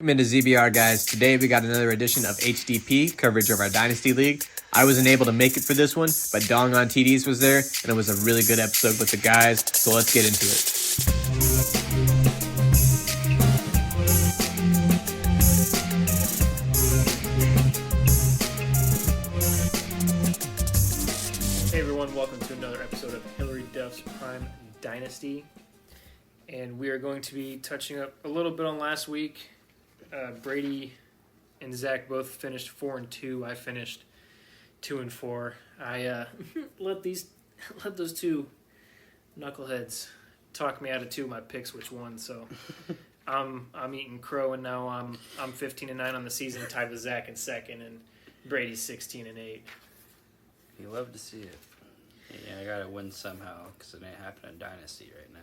Welcome into ZBR, guys. Today we got another edition of HDP, coverage of our Dynasty League. I wasn't able to make it for this one, but Dong on TDs was there, and it was a really good episode with the guys, so let's get into it. Hey everyone, welcome to another episode of Hillary Duff's Prime Dynasty. And we are going to be touching up a little bit on last week. Brady and Zach both finished 4-2. I finished 2-4. I let those two knuckleheads talk me out of two of my picks, which won. So I'm eating crow, and now I'm 15-9 on the season, tied with Zach in second, and Brady's 16-8. You love to see it. Yeah, I gotta win somehow because it ain't happening in Dynasty right now.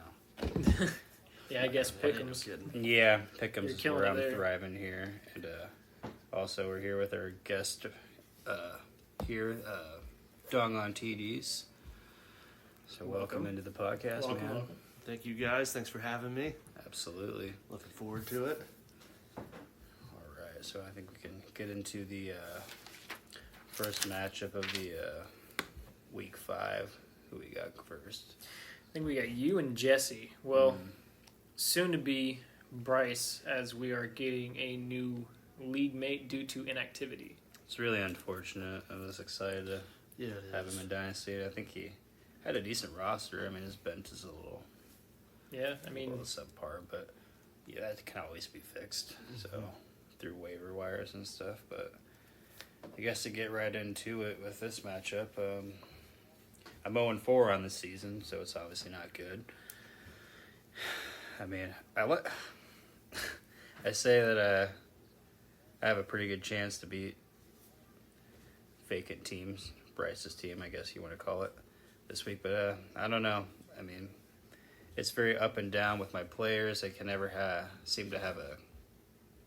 Yeah, I guess Pick'em's. Yeah, Pick'em's is where I'm there. thriving here. And also, we're here with our guest Dong on TDs. So welcome into the podcast, man. Welcome. Thank you guys. Thanks for having me. Absolutely. Looking forward to it. All right, so I think we can get into the first matchup of the week 5. Who we got first? I think we got you and Jesse. Well, soon to be Bryce, as we are getting a new league mate due to inactivity. It's really unfortunate. I was excited to have him in Dynasty. I think he had a decent roster. I mean, his bench is a little subpar, but yeah, that can always be fixed. So through waiver wires and stuff. But I guess to get right into it with this matchup, I'm 0-4 on the season, so it's obviously not good. I mean, I say that I have a pretty good chance to beat vacant teams, Bryce's team, I guess you want to call it, this week. But I don't know. I mean, it's very up and down with my players. They can never seem to have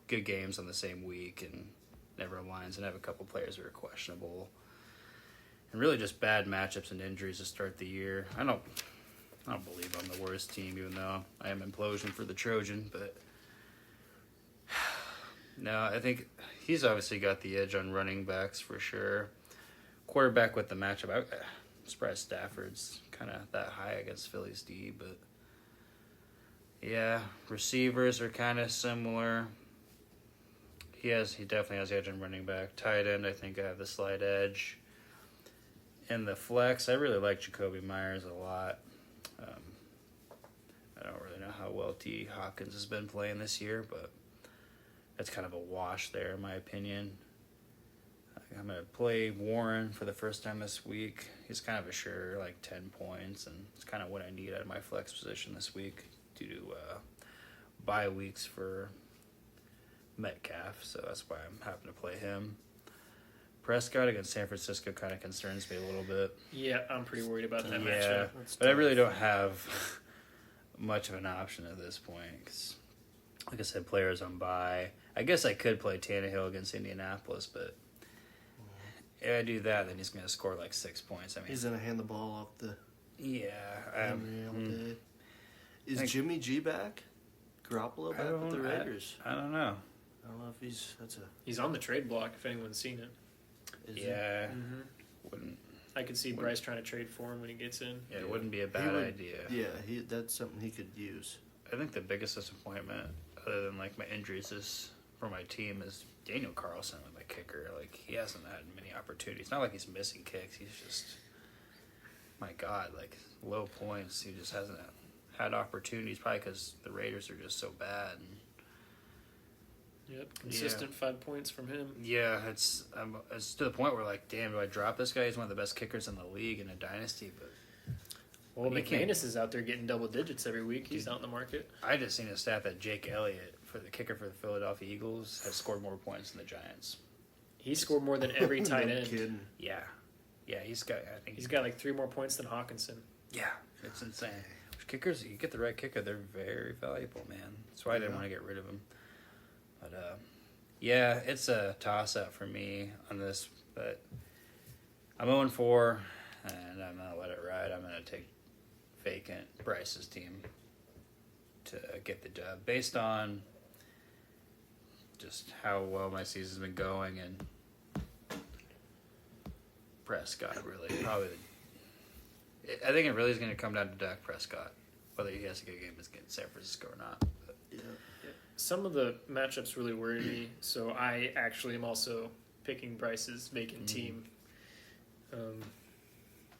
good games on the same week and never aligns. And I have a couple players that are questionable. And really just bad matchups and injuries to start the year. I don't believe I'm the worst team, even though I am implosion for the Trojan. But no, I think he's obviously got the edge on running backs for sure. Quarterback with the matchup, I'm surprised Stafford's kind of that high against Philly's D. But yeah, receivers are kind of similar. He definitely has the edge on running back. Tight end, I think I have the slight edge. In the flex, I really like Jacoby Myers a lot. I don't really know how well T. Hawkins has been playing this year, but that's kind of a wash there, in my opinion. I'm going to play Warren for the first time this week. He's kind of a sure, 10 points, and it's kind of what I need out of my flex position this week due to bye weeks for Metcalf, so that's why I'm happy to play him. Prescott against San Francisco kind of concerns me a little bit. Yeah, I'm pretty worried about that Yeah, matchup. but I really don't have much of an option at this point because, like I said, players on bye. I guess I could play Tannehill against Indianapolis, but if I do that, then he's going to score 6 points. I mean, He's going to hand the ball off the Henry all day. Is Jimmy G back? Garoppolo back with the Raiders? I don't know. I don't know if He's on the trade block, if anyone's seen it. Wouldn't. I could see Bryce trying to trade for him when he gets in. Yeah, it wouldn't be a bad idea. Yeah, that's something he could use. I think the biggest disappointment, other than my injuries, for my team is Daniel Carlson with my kicker. He hasn't had many opportunities. Not like he's missing kicks. He's just, my God, low points. He just hasn't had opportunities. Probably because the Raiders are just so bad. And Yep, consistent 5 points from him. yeah, it's to the point where damn, do I drop this guy? He's one of the best kickers in the league in a dynasty. But Well, McManus is out there getting double digits every week. He's out in the market. I just seen a stat that Jake Elliott, for the kicker for the Philadelphia Eagles, has scored more points than the Giants. He scored more than every tight No end. kidding. Yeah, he's got. I think He's got 3 more points than Hawkinson. Yeah, it's insane. Kickers, you get the right kicker, they're very valuable, man. That's why I didn't want to get rid of him. But yeah, it's a toss-up for me on this. But I'm 0-4, and I'm gonna let it ride. I'm gonna take vacant Bryce's team to get the dub based on just how well my season's been going, and Prescott really probably. I think it really is going to come down to Dak Prescott, whether he has a good game against San Francisco or not. But. Yeah. Some of the matchups really worry me, so I actually am also picking Bryce's vacant team.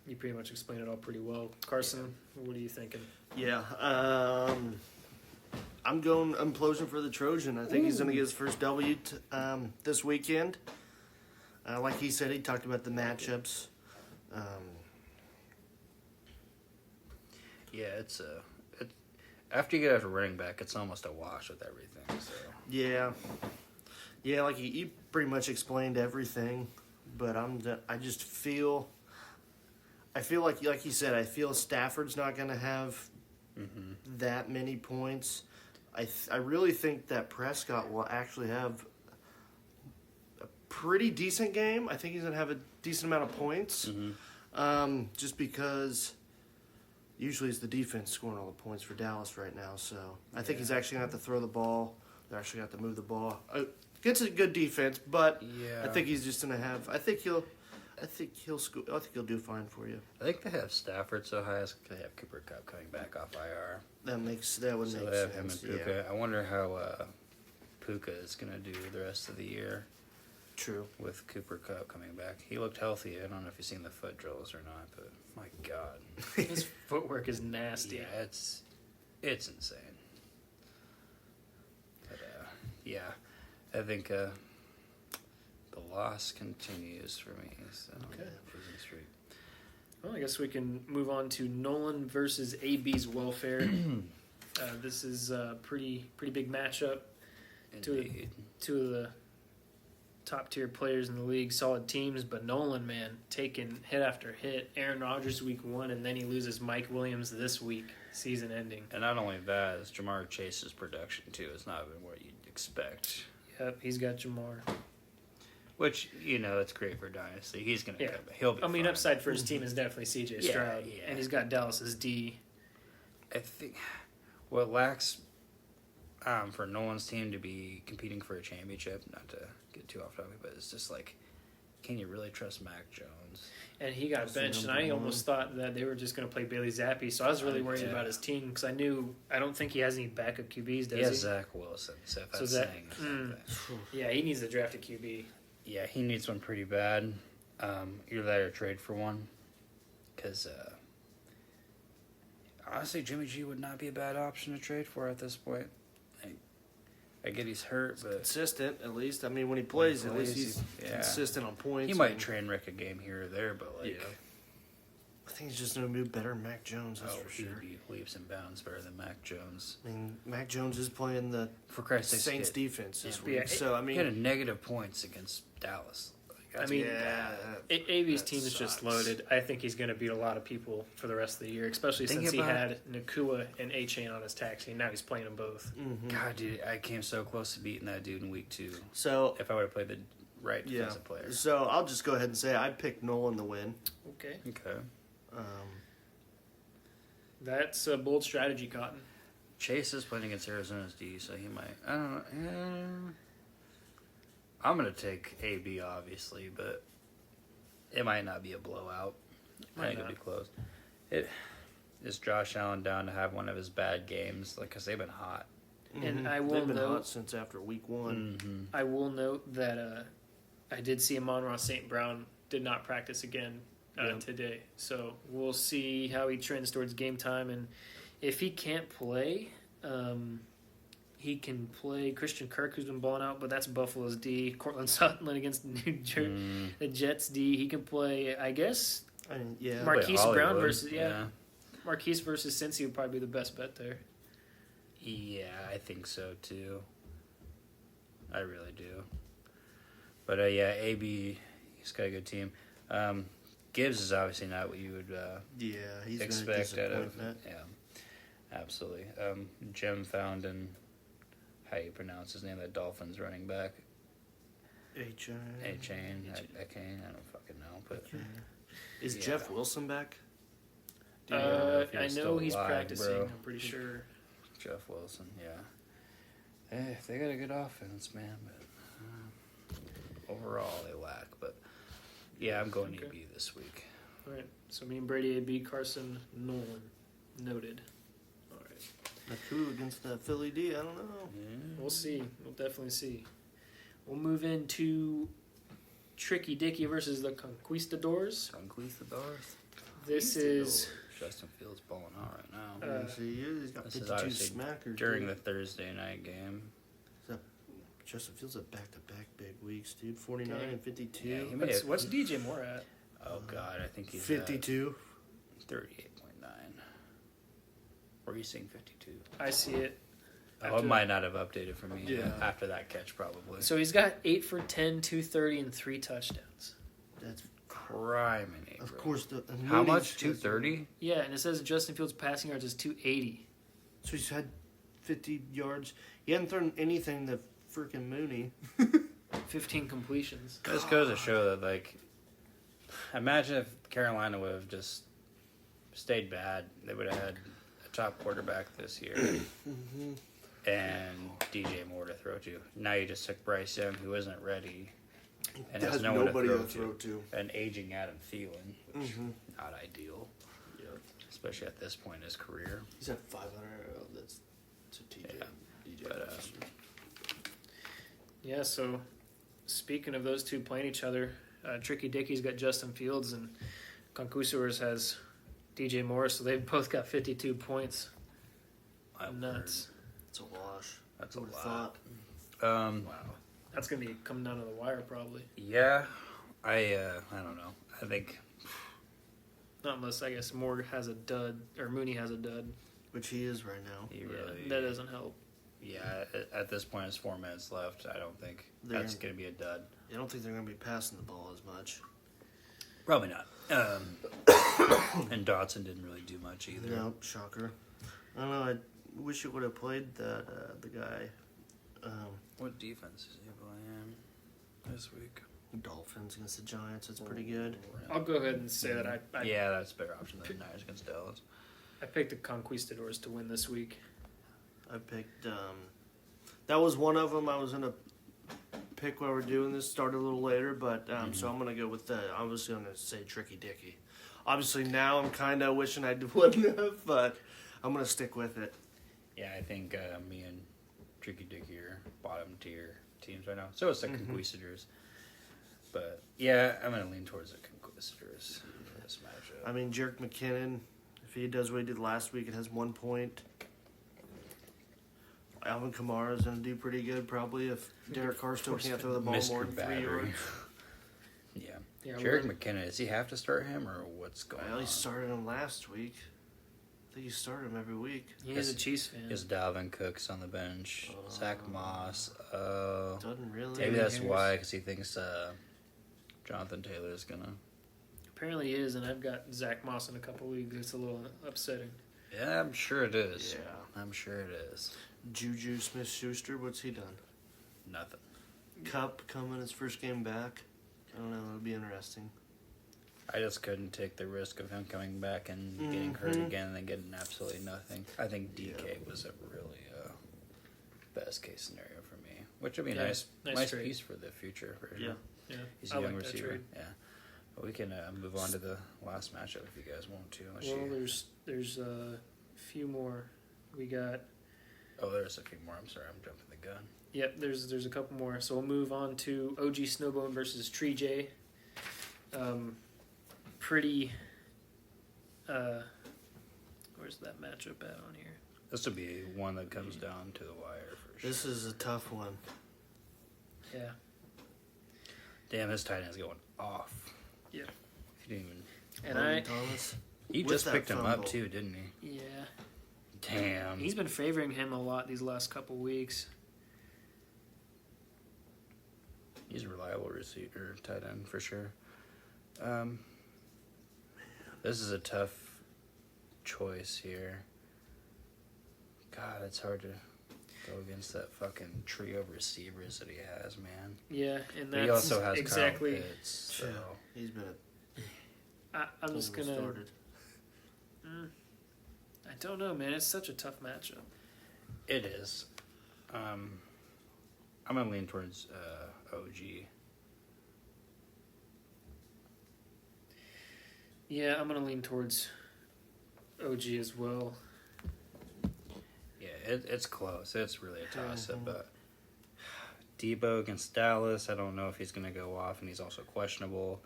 You pretty much explained it all pretty well. Carson, what are you thinking? Yeah. I'm going implosion for the Trojan. I think he's going to get his first W this weekend. Like he said, he talked about the matchups. Yeah, it's after you get after running back, it's almost a wash with everything. So Yeah, like you pretty much explained everything, but I just feel like you said, I feel Stafford's not going to have that many points. I really think that Prescott will actually have a pretty decent game. I think he's going to have a decent amount of points, just because usually it's the defense scoring all the points for Dallas right now. So I think he's actually going to have to throw the ball. They're actually going to have to move the ball. Gets a good defense, but I think he's just going to have. I think he'll do fine for you. I think they have Stafford so high as they have Cooper Kupp coming back off IR. That would make So they have sense. him and Puka. I wonder how Puka is going to do the rest of the year. True. With Cooper Kupp coming back. He looked healthy. I don't know if you've seen the foot drills or not, but my God. His footwork is nasty. Yeah, it's insane. But, I think the loss continues for me. So, Okay. losing streak. Well, I guess we can move on to Nolan versus AB's welfare. This is a pretty big matchup. Indeed. Two of the top-tier players in the league, solid teams, but Nolan, man, taking hit after hit. Aaron Rodgers week 1, and then he loses Mike Williams this week, season ending. And not only that, is Jamar Chase's production, too, has not been what you'd expect. Yep, he's got Jamar. Which, it's great for Dynasty. He's going to come back. He'll be fine. Upside for his team is definitely C.J. Stroud, and he's got Dallas's D. I think what lacks for Nolan's team to be competing for a championship, not to get too off topic, but it's just like, can you really trust Mac Jones? And he got benched, and I almost thought that they were just going to play Bailey Zappi, so I was really worried about his team because I don't think he has any backup QBs, does he? He has Zach Wilson, so if that's saying something. Yeah, he needs a drafted QB. Yeah, he needs one pretty bad. Either that or trade for one. Because, honestly, Jimmy G would not be a bad option to trade for at this point. I get he's hurt, but... Consistent, at least. I mean, when he plays, at least he's consistent on points. He might train wreck a game here or there, but, I think he's just going to be better than Mac Jones, that's for sure. He'd be leaps and bounds better than Mac Jones. I mean, Mac Jones is playing the For Christ's sake, Saints defense this week. Yeah. So, I mean... He had a negative points against Dallas. AB's team is just loaded. I think he's going to beat a lot of people for the rest of the year, especially since he had Nakua and A-Chain on his taxi, and now he's playing them both. Mm-hmm. God, dude, I came so close to beating that dude in week 2. So if I would have played the right defensive player. So I'll just go ahead and say I picked Nolan to win. Okay. That's a bold strategy, Cotton. Chase is playing against Arizona's D, so he might. I don't know. I'm going to take AB, obviously, but it might not be a blowout. I think it'll be close. Is Josh Allen down to have one of his bad games? Because they've been hot. And I will They've been note, hot since after week 1. Mm-hmm. I will note that I did see Amon-Ra St. Brown did not practice again today. So we'll see how he trends towards game time. And if he can't play... he can play Christian Kirk, who's been balling out, but that's Buffalo's D. Cortland Sutton against the Jets D. He can play, I guess, Marquise Brown versus Marquise versus Cincy would probably be the best bet there. Yeah, I think so too. I really do. But AB, he's got a good team. Gibbs is obviously not what you would he's expect out of. Yeah, absolutely. Jim found in how you pronounce his name, that Dolphins running back. A-Chain. I don't fucking know, but is Jeff Wilson back? I know he's practicing. Bro. I'm pretty sure. Jeff Wilson, yeah. They got a good offense, man. But overall they lack. But yeah, I'm going Okay. AB this week. All right. So me and Brady AB, Carson Nolan. Noted. All right. Naku against the Philly D. I don't know. We'll see. We'll definitely see. We'll move into Tricky Dicky versus the Conquistadors. Conquistadors. This is Justin Fields balling out right now. He's got This is 52 obviously smackers. during dude. the Thursday night game. Justin Fields have back-to-back big weeks, dude. 49 Dang. and 52. Yeah, he made it. what's DJ Moore at? Oh God, I think he's 52. at 38.9. Or are you saying 52? I see it. Oh, it After- might not have updated for me Yeah. after that catch, probably. So he's got 8 for 10, 230, and 3 touchdowns. That's Crime in of course the. and How Mooney's- much? 230? Yeah, and it says Justin Fields' passing yards is 280. So he's had 50 yards. He hadn't thrown anything to freaking Mooney. 15 completions. This goes to show that, like, imagine if Carolina would have just stayed bad. They would have had a top quarterback this year and DJ Moore to throw to. Now you just took Bryce Young, who isn't ready, and has no one to nobody throw to to. throw to. An aging Adam Thielen, which not ideal, Yeah. especially at this point in his career. He's at 500. Oh, that's to TJ. Yeah. DJ. But, Yeah, so speaking of those two playing each other, Tricky Dicky's got Justin Fields and Conquistadors has DJ Moore, so they've both got 52 points. Nuts. It's a wash. That's a Who would've lot. thought? Wow. That's going to be coming down to the wire probably. Yeah, I don't know. I think Not unless, I guess, Moore has a dud, or Mooney has a dud. Which he is right now. he Yeah, really. that doesn't help. Yeah, at this point, it's 4 minutes left. I don't think They're- that's going to be a dud. I don't think they're going to be passing the ball as much. Probably not. And Dotson didn't really do much either. No, shocker. I don't know. I wish it would have played that the guy. What defense is he playing this week? Dolphins against the Giants. It's pretty good. I'll go ahead and say that I Yeah, that's a better option than Niners against Dallas. I picked the Conquistadors to win this week. I picked. That was one of them. I was gonna pick while we're doing this. Started a little later, but so I'm gonna go with the. I was gonna say Tricky Dicky. Obviously now I'm kind of wishing I wouldn't have, but I'm gonna stick with it. Yeah, I think me and Tricky Dicky are bottom tier teams right now. So it's the Conquistadors. But yeah, I'm gonna lean towards the Conquistadors for this matchup. I mean, Jerick McKinnon, if he does what he did last week, it has 1 point. Alvin Kamara is going to do pretty good, probably, if Derek Carr still can't throw the ball more than 3 Battery. yards. Yeah. Yeah, Jerick we're- McKinnon, does he have to start him or what's going Well, on? he started him last week. I think he started him every week. He is a Chiefs fan. Is Dalvin Cook's on the bench? Zach Moss. Doesn't really. Maybe David that's Harris. why, because he thinks Jonathan Taylor is gonna. Apparently he is, and I've got Zach Moss in a couple leagues. It's a little upsetting. Yeah, I'm sure it is. Yeah. I'm sure it is. Juju Smith-Schuster, what's he done? Nothing. Cup coming his first game back. I don't know. It'll be interesting. I just couldn't take the risk of him coming back and getting hurt again and then getting absolutely nothing. I think DK was a really best case scenario for me, which would be a Yeah, nice nice trade. piece for the future. For Yeah. sure. Yeah, He's I a young like that receiver. trade. Yeah, but we can move on to the last matchup if you guys want to. Unless Well, you... there's a few more. We got Oh, there's a few more. I'm sorry, I'm jumping the gun. yep. There's a couple more. So we'll move on to OG Snowbone versus Tree J. Pretty. Where's that matchup at on here? This would be one that comes down to the wire for sure. This is a tough one. Yeah. Damn, this tight end's going off. Yeah. If you didn't even... And Logan Thomas. He With just that picked him up fumble. too, didn't he? Yeah. Damn. He's been favoring him a lot these last couple weeks. He's a reliable receiver, tight end for sure. This is a tough choice here. God, it's hard to go against that fucking trio of receivers that he has, man. Yeah, and But that's he also has exactly. Kyle Pitts, so. Yeah. He's been I'm just gonna. started. I don't know, man. It's such a tough matchup. It is. I'm gonna lean towards OG. Yeah, I'm going to lean towards OG as well. Yeah, it's close. It's really a toss-up. But Debo against Dallas, I don't know if he's going to go off, and he's also questionable.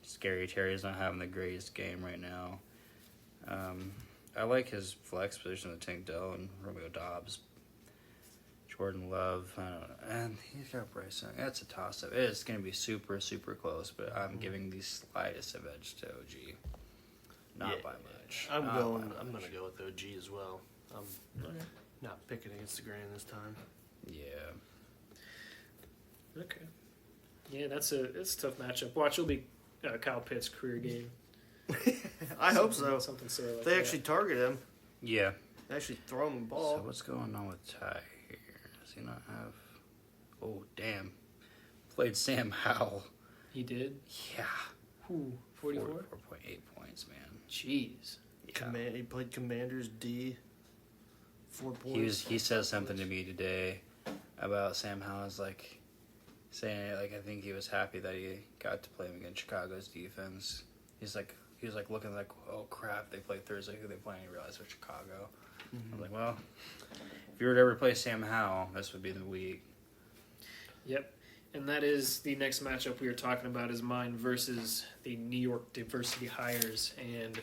Scary Terry's not having the greatest game right now. I like his flex position with Tank Dell and Romeo Dobbs. Jordan Love, I don't know. And he's got Bryce Young. That's a toss-up. It's going to be super, super close, but I'm giving the slightest of edge to OG. Not by much. I'm Not going by much. to go with OG as well. I'm not picking against the grain this time. Yeah. Okay. Yeah, it's a tough matchup. Watch, it'll be Kyle Pitts' career game. I hope so. Something silly like They that. actually target him. Yeah. They actually throw him the ball. So what's going on with Ty here? Does he not have... Oh, damn. Played Sam Howell. He did? Yeah. Ooh, 44? 4.8 points, man. Jeez. Yeah. He played Commanders D. 4 points. He said something to me today about Sam Howell's saying I think he was happy that he got to play against Chicago's defense. He was looking like, oh crap, they play Thursday. Who they playing? He realized they're Chicago. I was like, well, if you were to ever play Sam Howell, this would be the week. Yep. And that is the next matchup we were talking about is mine versus the New York Diversity Hires. And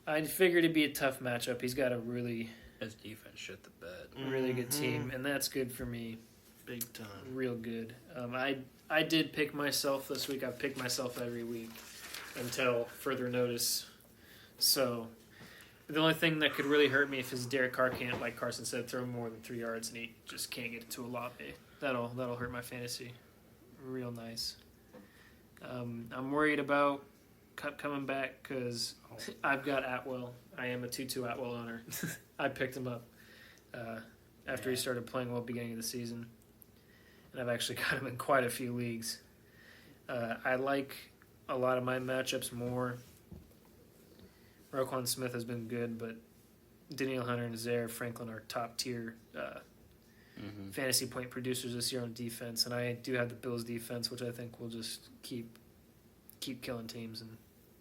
I figured it'd be a tough matchup. He's got a really, His defense shit the bed. really good team, and that's good for me. Big time. Real good. I did pick myself this week. I've picked myself every week until further notice. So the only thing that could really hurt me if is Derek Carr can't, like Carson said, throw more than 3 yards and he just can't get it to a lobby. That'll hurt my fantasy real nice. I'm worried about Cup coming back because I've got Atwell. I am a 2-2 Atwell owner. I picked him up after he started playing well beginning of the season. And I've actually got him in quite a few leagues. I like a lot of my matchups more. Roquan Smith has been good, but Danielle Hunter and Zaire Franklin are top tier fantasy point producers this year on defense, and I do have the Bills defense, which I think will just keep killing teams and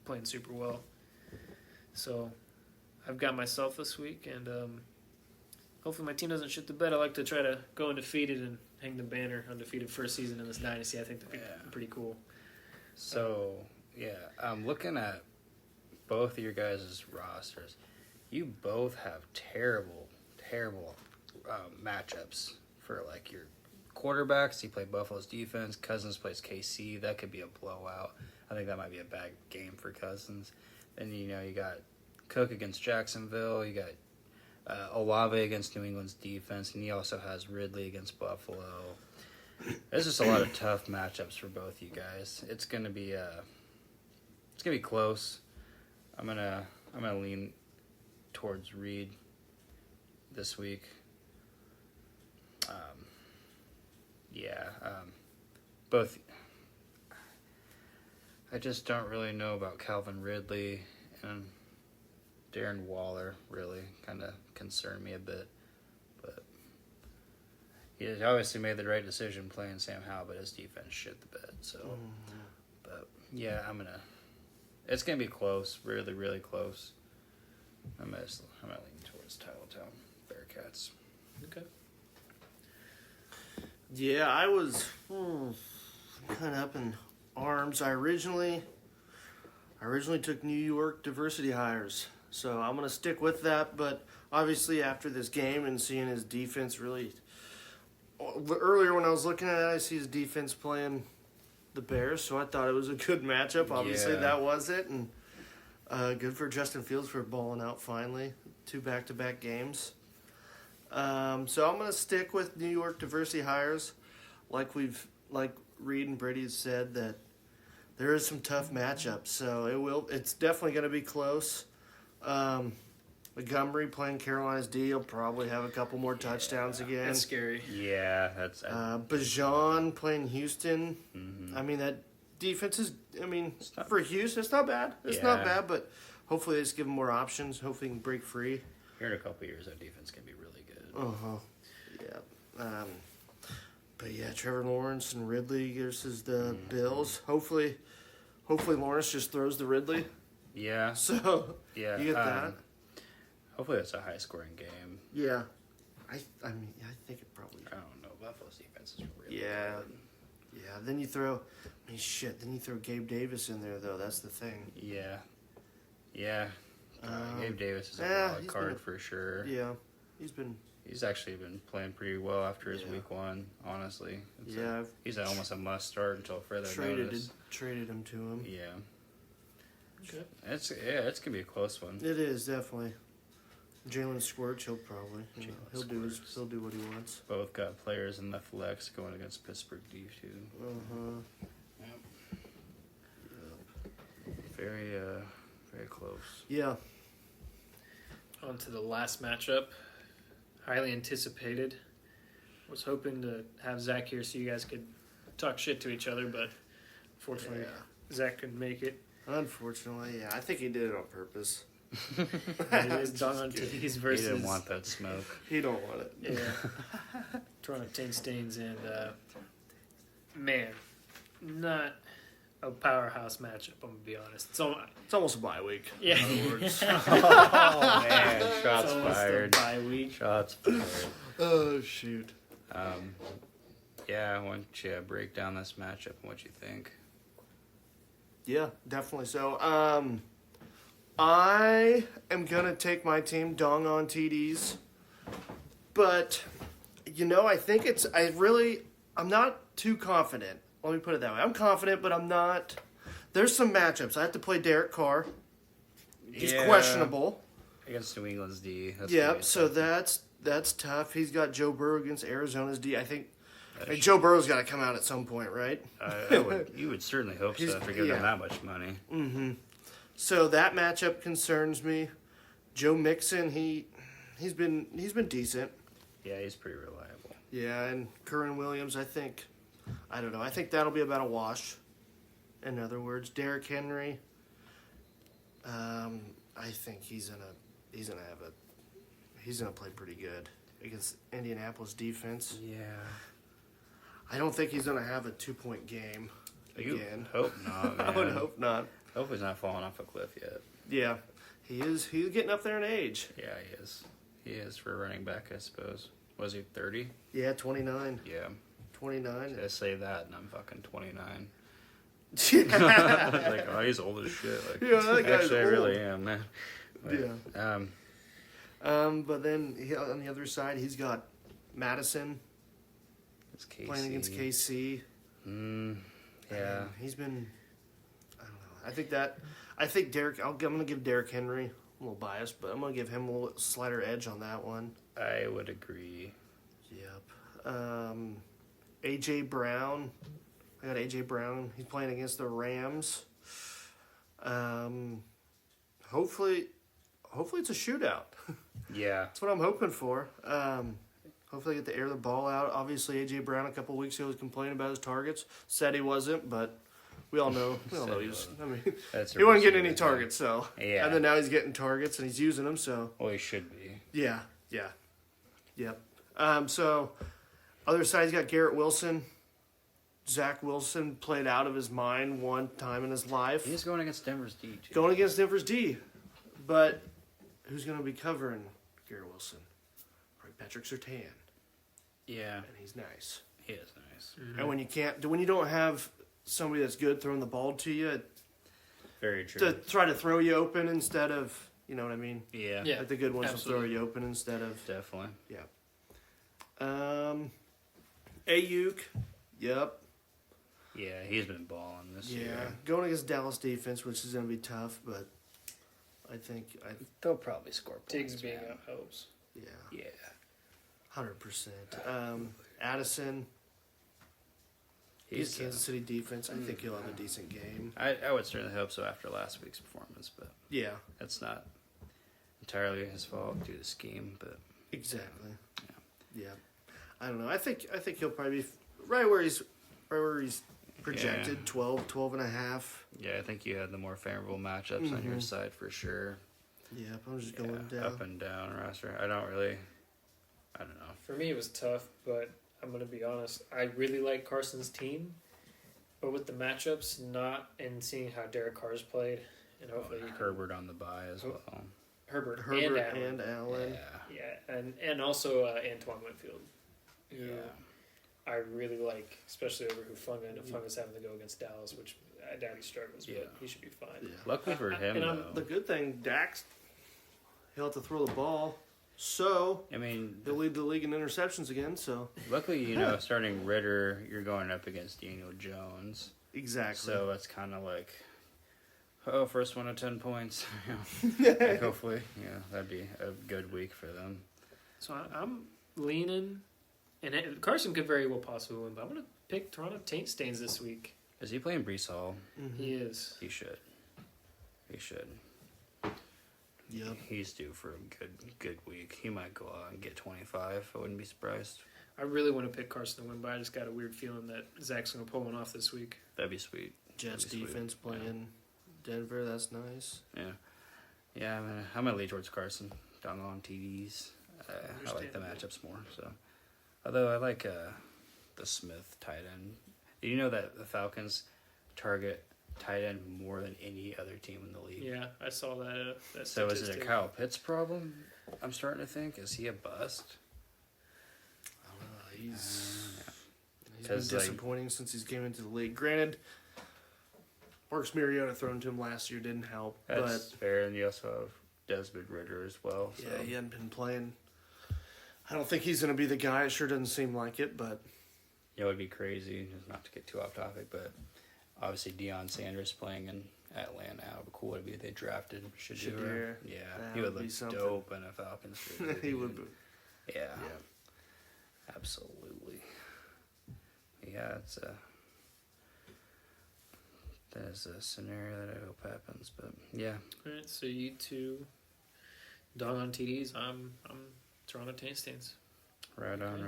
playing super well. So I've got myself this week, and hopefully my team doesn't shit the bed. I like to try to go undefeated and hang the banner undefeated first season in this dynasty. I think that'd be pretty cool. So, yeah, I'm looking at both of your guys' rosters. You both have terrible matchups for, your quarterbacks. You play Buffalo's defense. Cousins plays KC. That could be a blowout. I think that might be a bad game for Cousins. Then, you got Cook against Jacksonville. You got Olave against New England's defense. And he also has Ridley against Buffalo. There's just a lot of tough matchups for both you guys. It's gonna be close. I'm gonna lean towards Reed this week. Both. I just don't really know about Calvin Ridley and Darren Waller. Really, kind of concern me a bit, but. He obviously made the right decision playing Sam Howell, but his defense shit the bed. So, but yeah, it's gonna be close, really, really close. I'm gonna lean towards Titletown Bearcats. Okay. Yeah, I was kind of up in arms. I originally took New York Diversity Hires, so I'm gonna stick with that. But obviously, after this game and seeing his defense really. Earlier when I was looking at it, I see his defense playing the Bears, so I thought it was a good matchup. Obviously, that was it, and good for Justin Fields for balling out finally. 2 back-to-back games. So I'm going to stick with New York Diversity Hires. Like Reed and Brady has said, that there is some tough matchups, so it's definitely going to be close. Montgomery playing Carolina's D, he'll probably have a couple more touchdowns again. That's scary. Yeah, that's. Bajan playing Houston. Mm-hmm. I mean, that defense is. For Houston, it's not bad. It's not bad, but hopefully they just give them more options. Hopefully they can break free. Here in a couple years, that defense can be really good. Yeah. But yeah, Trevor Lawrence and Ridley versus the Bills. Hopefully Hopefully Lawrence just throws the Ridley. Yeah. So Yeah. you get that. Hopefully it's a high-scoring game. Yeah. I think it probably. I don't know. Buffalo's defense is really Yeah. good. Yeah. Then you throw. Then you throw Gabe Davis in there though. That's the thing. Yeah. Yeah. Gabe Davis is a yeah, wild he's card been a- for sure. Yeah. He's been. He's actually been playing pretty well after his Yeah. week 1, honestly. Yeah. I've He's almost a must start until further notice. traded him to him. Yeah. Okay. It's gonna be a close one. It is definitely. Jalen Squirch, he'll probably. He'll Squirts. do what he wants. Both got players in the flex going against Pittsburgh D too. Very very close. Yeah. On to the last matchup. Highly anticipated. Was hoping to have Zach here so you guys could talk shit to each other, but unfortunately Zach couldn't make it. Unfortunately, yeah. I think he did it on purpose. It is Don on TDs He versus. didn't want that smoke. He don't want it. Yeah. Toronto Tain Stains and man, not a powerhouse matchup. I'm gonna be honest. So It's almost a bye week. yeah, In other words. Oh man, shots it's almost fired. a bye week. Shots fired. Oh shoot. Yeah, why don't you break down this matchup and what you think? Yeah, definitely. So, I am gonna take my team Dong on TDs, but I think I'm not too confident. Let me put it that way. I'm confident, but I'm not. There's some matchups. I have to play Derek Carr. He's Yeah. questionable. Against New England's D. That's Yeah, gonna be so tough. that's tough. He's got Joe Burrow against Arizona's D. I think Joe Burrow's got to come out at some point, right? You would certainly hope so He's- if you're giving yeah. them that much money. So that matchup concerns me. Joe Mixon, he's been decent. Yeah, he's pretty reliable. Yeah, and Curran Williams, I don't know. I think that'll be about a wash. In other words, Derrick Henry, I think he's gonna play pretty good against Indianapolis defense. Yeah. I don't think he's gonna have a 2-point game again. Hope not, man. I would hope not. Hope he's not falling off a cliff yet. Yeah, he is. He's getting up there in age. Yeah, he is. He is for a running back, I suppose. Was he 30? Yeah, 29. Yeah. 29. I say that, and I'm fucking 29. Yeah. Like, oh, he's old as shit. Like, Yeah, that guy's actually, I old. really am, man. But, Yeah. But then on the other side, he's got Madison it's KC. playing against KC. Yeah. And he's been. I don't know. I think Derek. I'm gonna give Derrick Henry. I'm a little biased, but I'm gonna give him a little slighter edge on that one. I would agree. Yep. AJ Brown. I got AJ Brown. He's playing against the Rams. Hopefully it's a shootout. Yeah. That's what I'm hoping for. Hopefully get the air the ball out. Obviously, AJ Brown a couple weeks ago was complaining about his targets. Said he wasn't, but we all know. Said he he was. wasn't. I mean, That's a he wasn't getting receiver, any yeah. targets. So Yeah. and then now he's getting targets and he's using them. So Well, he should be. yeah. Yep. So other side, he's got Garrett Wilson. Zach Wilson played out of his mind one time in his life. He's going against Denver's D, too. Going against Denver's D. But who's going to be covering Garrett Wilson? Probably Patrick Surtain. Yeah. And he's nice. He is nice. And when you don't have somebody that's good throwing the ball to you Very true. to try to throw you open instead of, you know what I mean? Yeah. Yeah. Like the good ones will throw absolutely. you open instead of, Definitely. Ayuk. Yep. Yeah, he's been balling this Yeah. year. Going against Dallas defense, which is going to be tough, but I think, They'll probably score points. Tiggs being man. out helps. yeah, Yeah. 100%. Addison. He's Kansas City defense. I think he'll have a decent game. I would certainly hope so after last week's performance, but Yeah, that's not entirely his fault due to scheme, but exactly. Yeah. I don't know. I think he'll probably be right where he's projected, Yeah. 12 and a half. yeah, I think you had the more favorable matchups on your side for sure. Yep, I'm just going Yeah, down. up and down roster. I don't know. For me, it was tough, but I'm going to be honest. I really like Carson's team, But with the matchups, not and seeing how Derek Carr's played, and hopefully Herbert on the bye as well. Herbert and Allen. Yeah, and also Antoine Winfield. Who Yeah. I really like, especially over Hufanga. And Hufanga's having to go against Dallas, which I doubt he struggles, Yeah. but he should be fine. Yeah. Luckily for him, and though. The good thing, Dax, he'll have to throw the ball, so I mean, he'll lead the league in interceptions again. So luckily, starting Ritter, you're going up against Daniel Jones. exactly. So it's kind of like, first one of 10 points. Like, hopefully, that'd be a good week for them. So I'm leaning, and Carson could very well possibly win, but I'm going to pick Toronto Taint Stains this week. Is he playing Brees Hall? He is. He should. Yep. He's due for a good week. He might go out and get 25. I wouldn't be surprised. I really want to pick Carson to win, but I just got a weird feeling that Zach's going to pull one off this week. That'd be sweet. Jets That'd be sweet. defense playing Denver. That's nice. Yeah. I'm gonna lead towards Carson. Down on TDs. I like the matchups more. So, although I like the Smith tight end. Do you know that the Falcons target tight end more than any other team in the league? Yeah, I saw that. So is it a Kyle Pitts problem? I'm starting to think. Is he a bust? He's been 'Cause, like- disappointing since he's came into the league. Granted, Marcus Mariota thrown to him last year didn't help, That's fair, and you also have Desmond Ritter as well. but So. yeah, he hadn't been playing. I don't think he's going to be the guy. It sure doesn't seem like it, but It would be crazy, just not to get too off topic, but obviously Deion Sanders playing in Atlanta. How cool would it be if they drafted Shadur? Shadur. Yeah, That he would would be look something. dope in a Falcons jersey. he would. Be, Yeah, yeah. absolutely. Yeah, that is a scenario that I hope happens, but yeah. All right, so you two dog on TDs. I'm Toronto Taint Stains. Right on.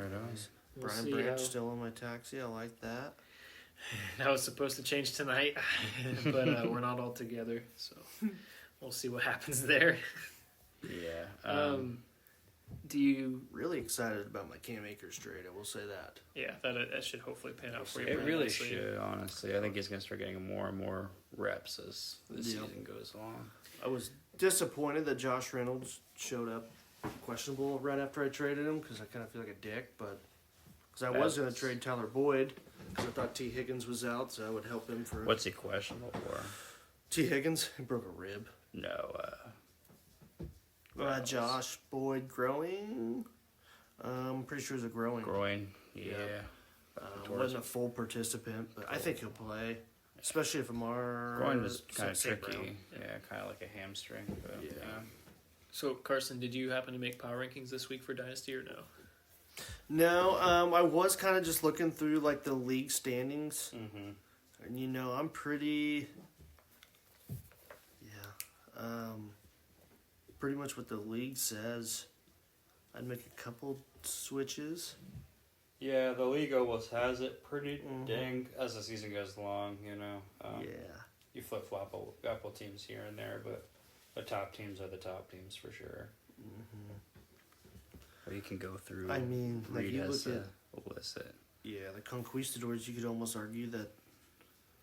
We'll Brian see Branch how- still on my taxi. I like that. That was supposed to change tonight, but we're not all together, so we'll see what happens there. Yeah. Do you? Really excited about my Cam Akers trade. I will say that. Yeah, that should hopefully pan out for you. It pretty really nicely. should, honestly. I think he's going to start getting more and more reps as the Yep. season goes along. I was disappointed that Josh Reynolds showed up questionable right after I traded him because I kind of feel like a dick, but because I was going to trade Tyler Boyd because I thought T. Higgins was out, so I would help him for What's he questionable for? T. Higgins. He broke a rib. No. Josh Boyd growing. I'm pretty sure it's a growing. Groin. Yeah. Wasn't a full participant, but I think he'll play, especially if Amar. Groin is kind of St. tricky. Brown. Yeah, kind of like a hamstring. But Yeah. So Carson, did you happen to make power rankings this week for Dynasty or no? No, I was kind of just looking through like the league standings, Mm-hmm. and I'm pretty. Yeah, pretty much what the league says. I'd make a couple switches. Yeah, the league almost has it pretty Mhm. dang as the season goes along, Yeah. You flip-flop a couple teams here and there, but the top teams are the top teams for sure. Or you can go through. I mean, like Reed you has look a at list that the Conquistadors. You could almost argue that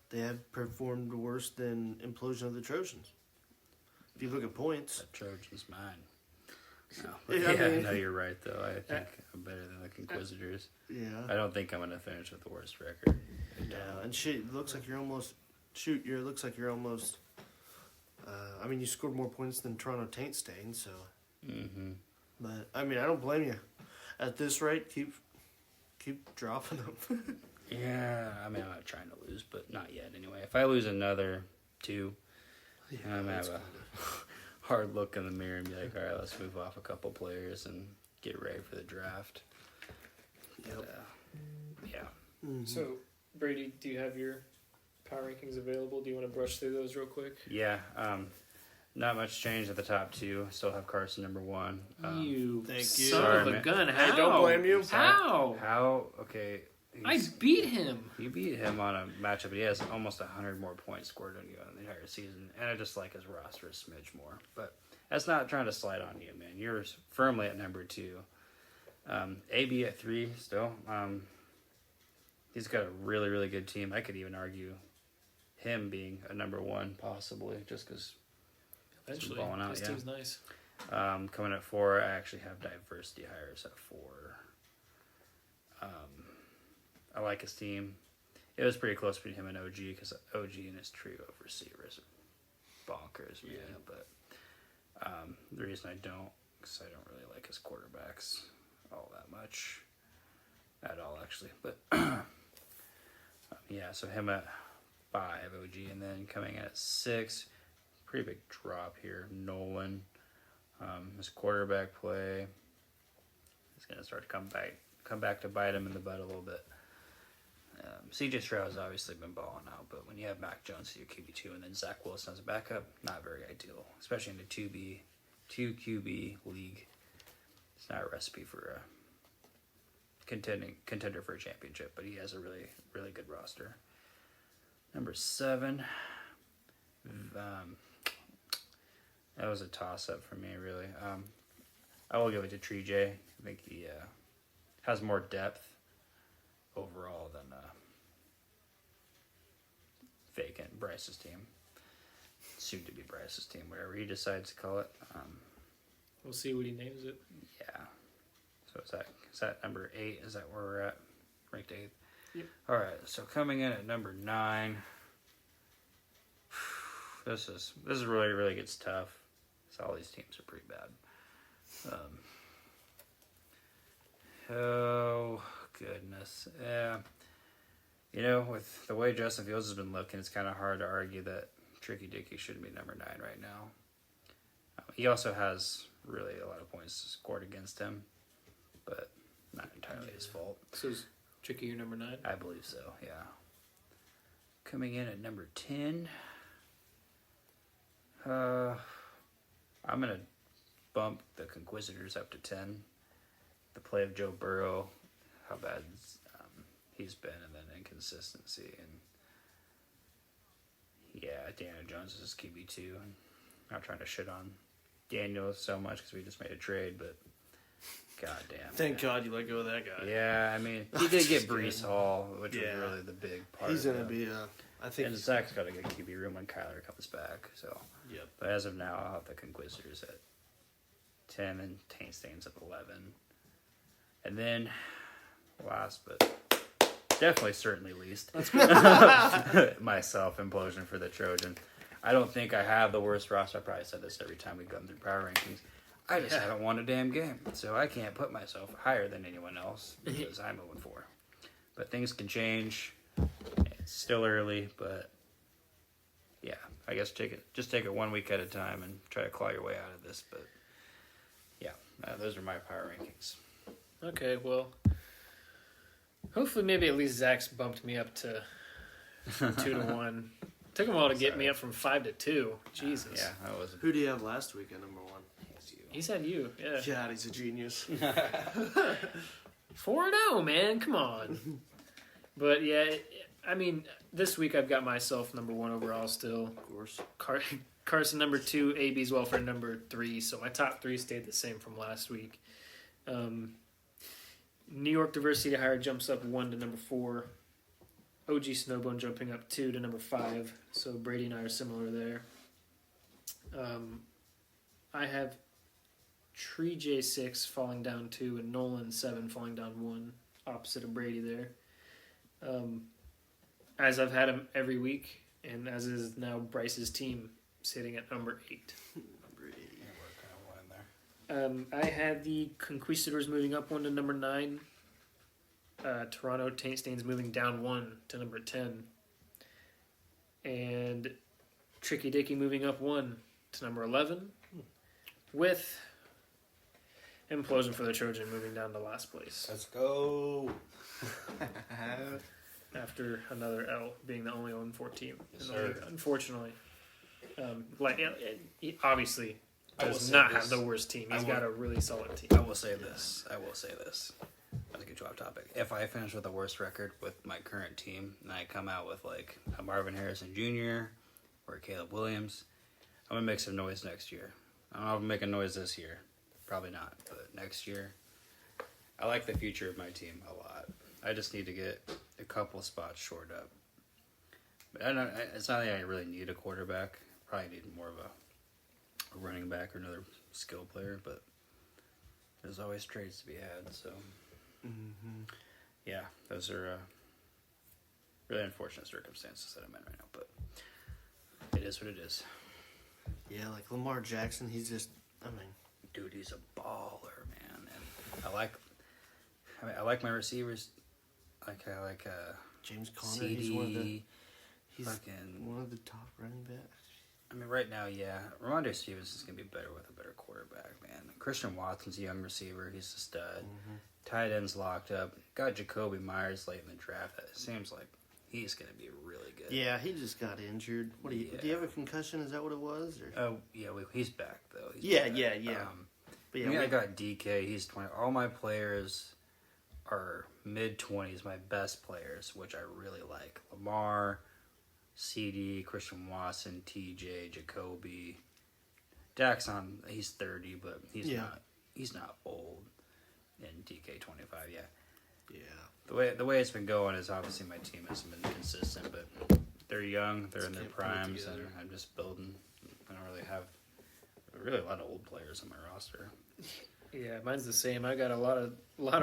they have performed worse than Implosion of the Trojans. If you look at points, the Trojans mine. No, Yeah, I mean- no, you're right though. I think I'm better than the Conquistadors. yeah. I don't think I'm gonna finish with the worst record. Yeah, and shit, it looks like you're almost. It looks like you're almost. I mean, you scored more points than Toronto Taint Stain, so. Mm-hmm. But I mean, I don't blame you. At this rate, keep dropping them. Yeah, I mean, I'm not trying to lose, but not yet anyway. If I lose another 2, I'm gonna have a hard look in the mirror and be like, all right, let's move off a couple players and get ready for the draft. Yep. But, yeah. Mm-hmm. So Brady, do you have your power rankings available? Do you want to brush through those real quick? Yeah, not much change at the top 2. Still have Carson number 1. You thank you. son Sorry, of a man. gun! Hey, How? don't blame you. How? How? Okay. I beat him. You beat him on a matchup, but he has almost 100 more points scored on you on the entire season, and I just like his roster a smidge more. But that's not trying to slide on you, man. You're firmly at number 2. AB at 3 still. he's got a really, really good team. I could even argue him being a number one possibly, just because Eventually, balling out, his yeah. team's nice. Coming at 4, I actually have diversity hires at 4. I like his team. It was pretty close between him and OG because OG and his trio of receivers are bonkers, man. Yeah. But the reason I don't, because I don't really like his quarterbacks all that much at all, actually. But yeah, so him at 5, OG, and then coming in at 6, pretty big drop here. Nolan, his quarterback play is going to start to come back to bite him in the butt a little bit. CJ Stroud has obviously been balling out, but when you have Mac Jones as your QB2 and then Zach Wilson as a backup, not very ideal, especially in a 2 QB league. It's not a recipe for a contender for a championship, but he has a really, really good roster. Number 7, that was a toss-up for me, really. I will give it to Tree J. I think he has more depth overall than vacant Bryce's team. Soon to be Bryce's team, whatever he decides to call it. We'll see what he names it. Yeah. So is that number 8? Is that where we're at? Ranked 8th? Yep. All right. So coming in at number 9. This is really, really gets tough. So all these teams are pretty bad. Oh goodness. Yeah. You know, with the way Justin Fields has been looking, it's kind of hard to argue that Tricky Dicky shouldn't be number 9 right now. He also has really a lot of points scored against him, but not entirely his fault. So is Tricky your number 9? I believe so, yeah. Coming in at number 10, I'm going to bump the Conquistadors up to 10. The play of Joe Burrow, how bad he's been, and then inconsistency. And yeah, Daniel Jones is QB2. I'm not trying to shit on Daniel so much because we just made a trade, but goddamn. Thank God you let go of that guy. Yeah, I mean, he did get Brees Hall, which was really the big part. He's of going to it. be, I think. And Zach's got to get QB room when Kyler comes back. So, Yep. But as of now, I'll have the Conquistadors at 10 and Taint Stains at 11. And then, last but definitely certainly least, my self-implosion for the Trojan. I don't think I have the worst roster. I probably said this every time we go through power rankings. I just haven't won a damn game, so I can't put myself higher than anyone else because I'm 0-4. But things can change. It's still early, but yeah, I guess take it 1 week at a time and try to claw your way out of this. But yeah, those are my power rankings. Okay, well, hopefully maybe at least Zach's bumped me up to 2-1. Took him a while to get me up from 5 to 2. Jesus. Yeah, that was. Who do you have last week at number 1? He said you. Yeah. God, he's a genius. 4-0, man. Come on. But yeah, I mean, this week I've got myself number 1 overall still. Of course. Carson number 2, AB's welfare number 3. So my top 3 stayed the same from last week. New York Diversity Hire jumps up 1 to number 4. OG Snowbone jumping up 2 to number 5. So Brady and I are similar there. I have Tree J6 falling down 2 and Nolan 7 falling down 1. Opposite of Brady there. As I've had him every week, and as is now Bryce's team sitting at number 8. I had the Conquistadors moving up 1 to number 9. Toronto Taint Stains moving down 1 to number 10. And Tricky Dicky moving up 1 to number 11. With Implosion for the Trojan moving down to last place. Let's go. After another L, being the only 0-4 team. Yes, in the league, sir. unfortunately. He obviously I will does say not this. have the worst team. He's got a really solid team. I will say this. Not to get you off topic. If I finish with the worst record with my current team, and I come out with like a Marvin Harrison Jr. or a Caleb Williams, I'm gonna make some noise next year. I don't know if I'm making noise this year. Probably not, but next year, I like the future of my team a lot. I just need to get a couple spots shored up. But I don't. It's not that I really need a quarterback. Probably need more of a running back or another skill player. But there's always trades to be had. So yeah, those are really unfortunate circumstances that I'm in right now. But it is what it is. Yeah, like Lamar Jackson, he's just, I mean, Dude, he's a baller, man. And I like my receivers. I like James Conner, CD. he's fucking. one of the top running backs. I mean, right now, yeah, Ramondre Stevens is gonna be better with a better quarterback, man. Christian Watson's a young receiver; he's a stud. Tight ends locked up. Got Jacoby Myers late in the draft. It seems like he's gonna be really good. Yeah, he just got injured. What do you have a concussion? Is that what it was? Or? Oh yeah, he's back though. He's Yeah. But yeah, I got DK. He's 20. All my players are mid-20s. My best players, which I really like: Lamar, CD, Christian Watson, TJ, Jacoby. Dak's on. He's 30, but he's not. He's not old. And DK 25. Yeah. Yeah. The way it's been going is obviously my team hasn't been consistent, but they're young. They're in their primes, and I'm just building. I don't really have a lot of old players on my roster. Yeah, mine's the same. I got a lot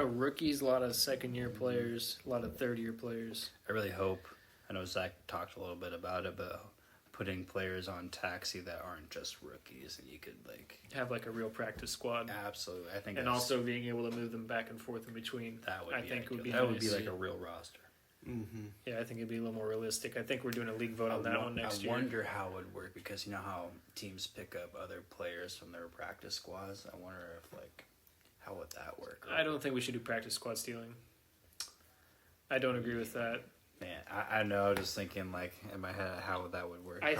of rookies, a lot of second-year players, a lot of third-year players. I really hope. I know Zach talked a little bit about it, but putting players on taxi that aren't just rookies, and you could Have like a real practice squad. absolutely. I think And also being able to move them back and forth in between. that would I be think ideal. would be that would be nice. like a real roster. Yeah, I think it'd be a little more realistic. I think we're doing a league vote on that one next year. I wonder how it would work because you know how teams pick up other players from their practice squads. I wonder if how would that work? I don't think we should do practice squad stealing. I don't agree with that. Man, I know. Just thinking in my head how that would work. I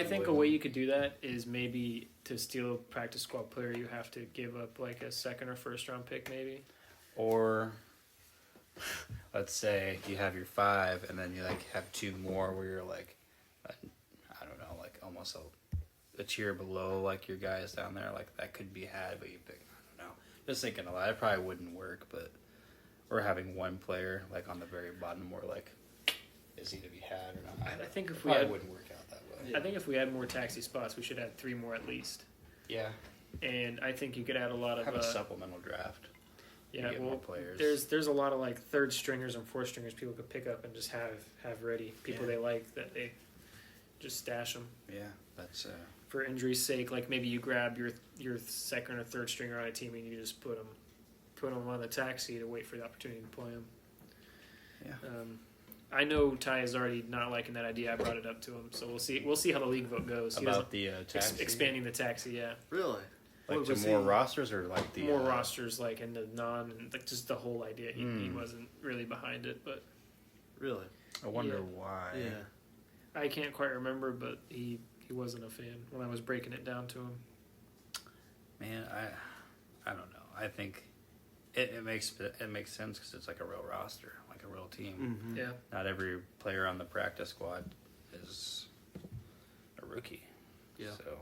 think a way you could do that is maybe to steal a practice squad player, you have to give up like a second or first round pick, maybe. Or let's say you have your 5, and then you have 2 more where you're I don't know, almost a tier below your guys down there. That could be had, but you pick. I don't know. Just thinking a lot. It probably wouldn't work, but. Or having one player on the very bottom where is he to be had or not? I think if we wouldn't work out that way. I think if we had more taxi spots, we should add 3 more at least. Yeah. And I think you could add a lot of have a supplemental draft. Yeah, get more players. There's a lot of third stringers and fourth stringers people could pick up and just have ready. People they like that they just stash them. Yeah, that's for injury's sake. Maybe you grab your second or third stringer on a team and you just put them on the taxi to wait for the opportunity to play them. Yeah. I know Ty is already not liking that idea. I brought it up to him, so we'll see how the league vote goes. About the taxi? Expanding the taxi, yeah. Really? To more rosters or the more rosters in the non and just the whole idea. He wasn't really behind it, but really, I wonder why. Yeah, I can't quite remember, but he wasn't a fan when I was breaking it down to him. Man, I don't know. I think. It makes sense because it's a real roster, a real team. Mm-hmm. Yeah. Not every player on the practice squad is a rookie. Yeah. So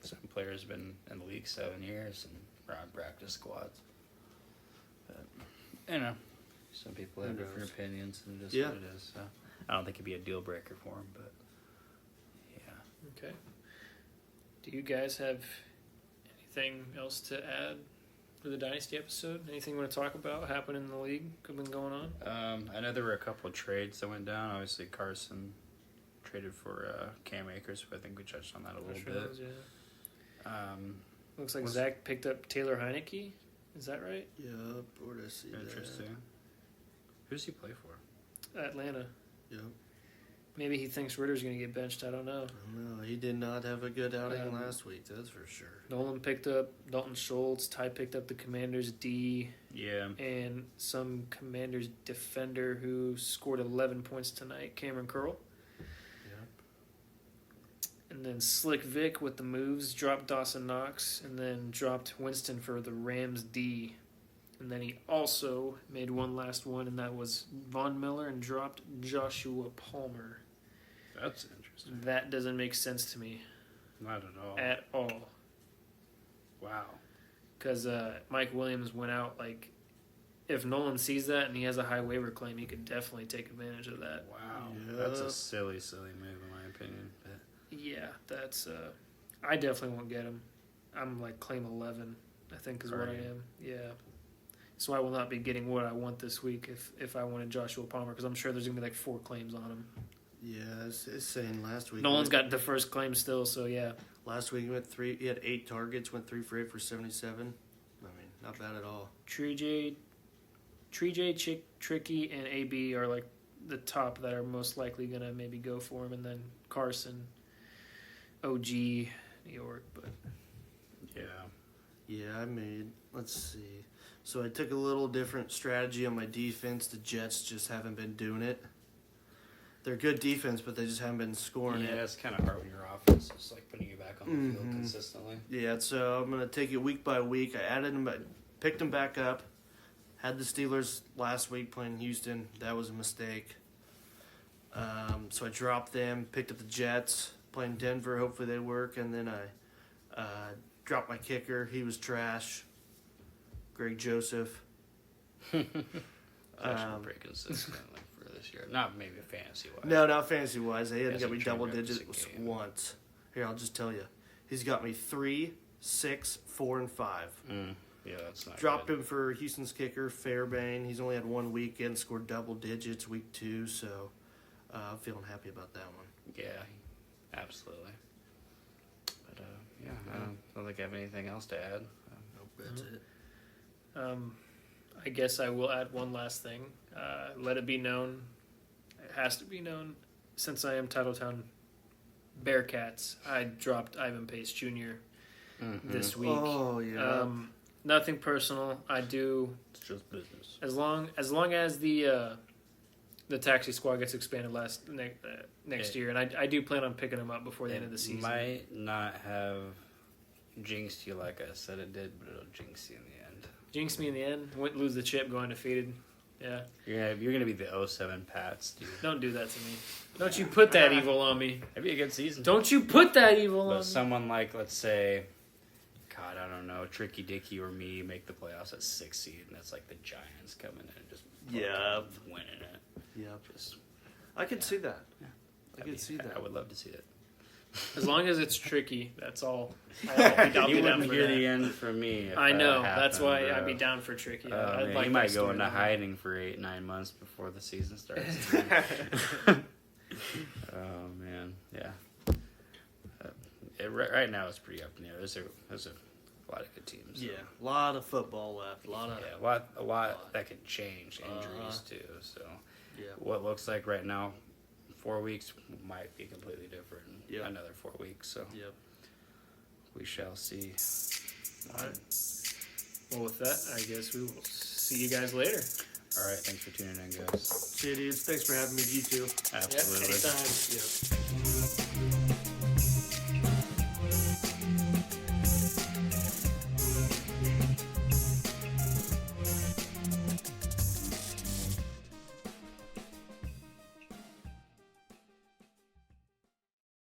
some players have been in the league 7 years and are on practice squads. But some people have different opinions, and it is what it is. So I don't think it'd be a deal breaker for them, but yeah. Okay. Do you guys have anything else to add? For the Dynasty episode, anything you want to talk about happening in the league? Been going on? I know there were a couple of trades that went down. Obviously, Carson traded for Cam Akers, but I think we touched on that a little bit. Yeah. Looks like Zach picked up Taylor Heineke. Is that right? Yeah, where did I see Interesting. Who does he play for? Atlanta. Yep. Maybe he thinks Ritter's going to get benched. I don't know. No, he did not have a good outing last week. That's for sure. Nolan picked up Dalton Schultz. Ty picked up the Commanders' D. Yeah. And some Commanders defender who scored 11 points tonight, Cameron Curl. Yep. And then Slick Vic with the moves dropped Dawson Knox and then dropped Winston for the Rams D. And then he also made one last one, and that was Von Miller and dropped Joshua Palmer. That's interesting. That doesn't make sense to me. Not at all. At all. Wow. Because Mike Williams went out if Nolan sees that and he has a high waiver claim, he could definitely take advantage of that. Wow, Yeah. that's a silly move in my opinion. But Yeah, that's. I definitely won't get him. I'm like claim 11, I think is what I Right. am. Yeah. So I will not be getting what I want this week if I wanted Joshua Palmer, because I'm sure there's gonna be like 4 claims on him. Yeah, it's saying last week. Nolan's got the first claim still, so yeah. Last week he went 3. He had 8 targets. Went 3 for 8 for 77. I mean, not bad at all. Tree J, Tricky, and AB are like the top that are most likely gonna maybe go for him, and then Carson, OG, New York. But yeah, Yeah, I made. Let's see. So I took a little different strategy on my defense. The Jets just haven't been doing it. They're good defense, but they just haven't been scoring yeah, it. it's kind of hard when your offense is like putting you back on the field Mhm. consistently. Yeah, so I'm gonna take it week by week. I added them, picked them back up. Had the Steelers last week playing Houston. That was a mistake. So I dropped them. Picked up the Jets playing Denver. Hopefully they work. And then I dropped my kicker. He was trash. Greg Joseph. It's actually pretty consistent like for this year. Not maybe fantasy wise. No, not fantasy wise. They hadn't Yes, got me he double trained reps digits a game. once. Here, I'll just tell you. He's got me 3, 6, 4, and 5. Yeah, that's not Dropped good. him for Houston's kicker, Fairbairn. He's only had 1 weekend, scored double digits week 2, so I'm feeling happy about that one. Yeah, absolutely. But yeah, I don't think I have anything else to add. Nope, that's it. I guess I will add one last thing. Let it be known, it has to be known, since I am Titletown Bearcats, I dropped Ivan Pace Jr. this week. Oh, yeah. Nothing personal. I do It's just business. as long as the taxi squad gets expanded next year, and I do plan on picking them up before the end of the season. Might not have jinxed you like I said it did, but it'll jinx you in the end. Jinx me in the end. Wouldn't lose the chip, go undefeated. Yeah. You're gonna be the 07 Pats, dude. Don't do that to me. Don't you put that evil on me. It'd be a good season. Don't you put that evil on But me. someone like, let's say, God, I don't know, Tricky Dicky or me make the playoffs at 6 seed, and it's like the Giants coming in and just Yep. winning it. Yep. Just I could see that. Yeah. I could see that. I would love to see it. As long as it's tricky, that's all. I'll You be down wouldn't for hear that. the end from me. If I know. that That's happened, why bro. I'd be down for tricky. Oh, I'd man, like you that might go story into to happen. hiding for 8-9 months before the season starts. Oh man, yeah. Right now it's pretty up in the air. There's a lot of good teams. Yeah, a lot of football left. A lot of. Yeah, a lot that could change. Injuries too. So Yeah. what looks like right now, 4 weeks might be completely different. In Yeah. another 4 weeks. So Yep. we shall see. All right. Well, with that, I guess we will see you guys later. All right. Thanks for tuning in, guys. See you, dudes. Thanks for having me. You too. Absolutely. Yep, anytime. Yep.